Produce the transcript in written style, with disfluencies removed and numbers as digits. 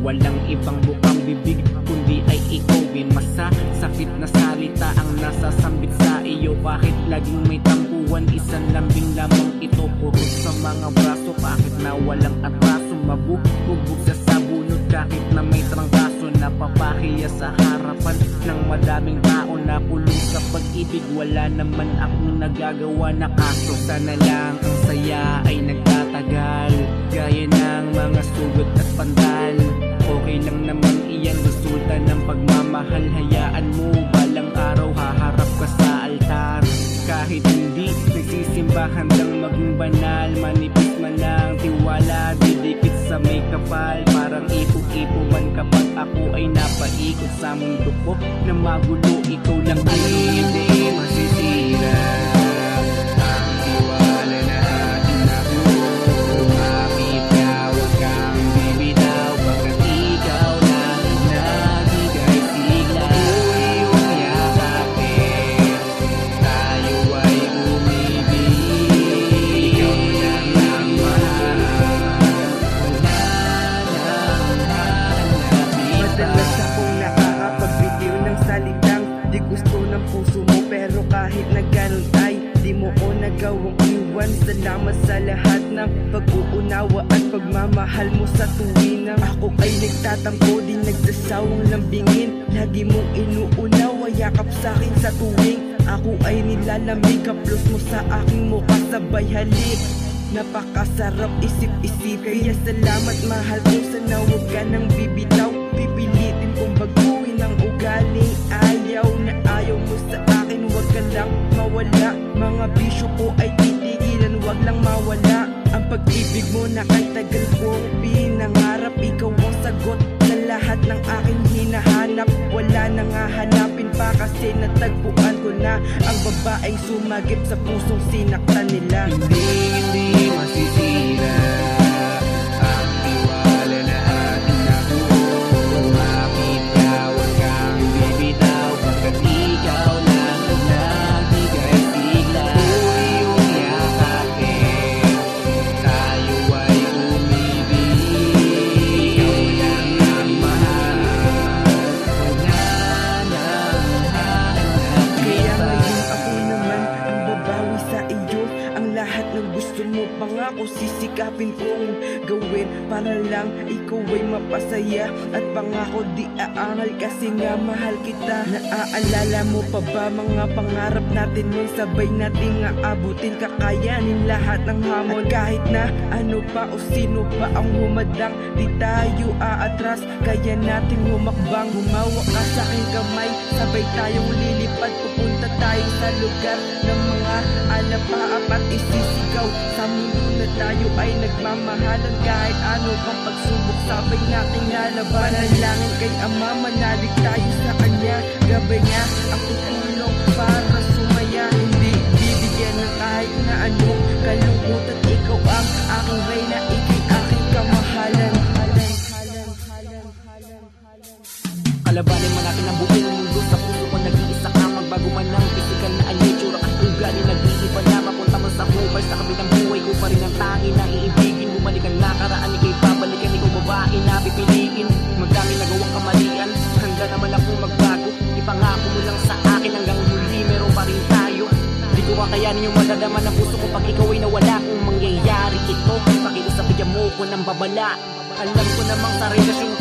walang ibang bukang bibig kundi ay ikaw. Masasakit na salita ang nasasambit sa iyo. Kahit laging may tampuan, isang lambing lamang ito. Purot sa mga braso kahit na walang atraso. Mabugbog sa sabunod kahit na may trangkaso. Napapahiya sa harapan ng madaming tao. Nakulong sa pag-ibig, wala naman akong nagagawa na kaso. Sana lang ang saya ay nagtatagal, gaya ng mga sugat at pandal. Okay lang naman iyan, resulta ng pagmamahal. Hayaan mo, balang araw haharap ka sa altar. Kahit hindi nagsisimba, handang maging banal. Manipis man ang tiwala, didikit sa may kapal. Parang ipo-ipo man kapag ako ay napaikot sa mundo ko na magulo. Ikaw lang ang hindi masisira. Ang tiwala na atin ako. Lumapit ka, huwag kang bibitaw, pagkat ikaw lang nagbigay sigla. Iyong yakapin, tayo ay umibig. Ikaw lang ang mahal, wala nang hanapin. Madalas akong nakakapagbitiw ng salitang di gusto ng puso mo, pero kahit na ganun ay di mo ko nagawang iwan. Salamat sa lahat ng pag-uunawa at pagmamahal mo sa tuwinang ako ay nagtatampo, di nagsasawang lambingin. Lagi mong inuunawa, yakap sa'kin sa tuwing ako ay nilalamig. Kaplos mo sa aking mukha, sabay halik, napakasarap isip-isip. Kaya salamat mahal ko, sana huwag ka nang bibitaw. Pipilitin kong baguhin ang ugali. Ayaw na ayaw mo sa akin, huwag ka lang mawala. Mga bisyo ko ay titigilan, huwag lang mawala. Ang pag-ibig mo na kay tagal kong pinangarap. Ikaw ang sagot sa lahat ng aking hinahanap. Wala nang hahanapin pa kasi natagpuan ko na ang babaeng sumagip sa pusong sinaktan nila. Hindi masisira ang tiwala na atin ako. Lumapit ka, huwag kang bibitaw, pagkat ikaw lang ang nagbigay sigla. Iyong yakapin, tayo ay umibig. Ikaw lang ang mahal, wala nang hanapin. Kaya ngayon ako naman ang babawi sa iyo. Ang lahat ng gusto mo pangako sisikapin kong gawin para lang ikaw ay mapasaya. At pangako di aangal kasi nga mahal kita. Naaalala mo pa ba mga pangarap natin nun? Sabay nating aabutin, kakayanin lahat ng hamon. At kahit na ano pa o sino pa ang humadang, di tayo aatras, kaya nating humakbang. Humawa ka sa aking kamay, sabay tayong lilipad. Pupunta tayo sa lugar ng mga alapaap at isisigaw. Sa mundo na tayo ay nagmamahalan, kahit ano pang pagsubok sabay nating lalaban. Manalangin kay Ama, manalig tayo sa Kanya. Gabay niya ang tutulong para sumaya. Hindi bibigyan ng kahit na anong kalungkutan. Ikaw ang aking reyna, ikay aking kamahalan. Kalabanin man natin ang buong mundo, sa puso ko nag-iisa ka. Magbago man ang pisikal na anyo, tsura at ugali, nag-iiba na. Mapunta man sa hubay, sa kabilang buhay ko pa rin ang tangi na iibigin. Bumalik ang nakaraan, ikay babalikan, ikaw babae na pipiliin. Magdami nagawang kamalian, handa naman ako magbago. Ipangako mo lang sa akin hanggang huli, meron pa rin tayo. Di ko kakayanin yung madadama ng puso ko pag ikaw ay nawala. Kung mangyayari ito, pakiusap bigyan mo ko ng babala. Alam ko namang sa relasyon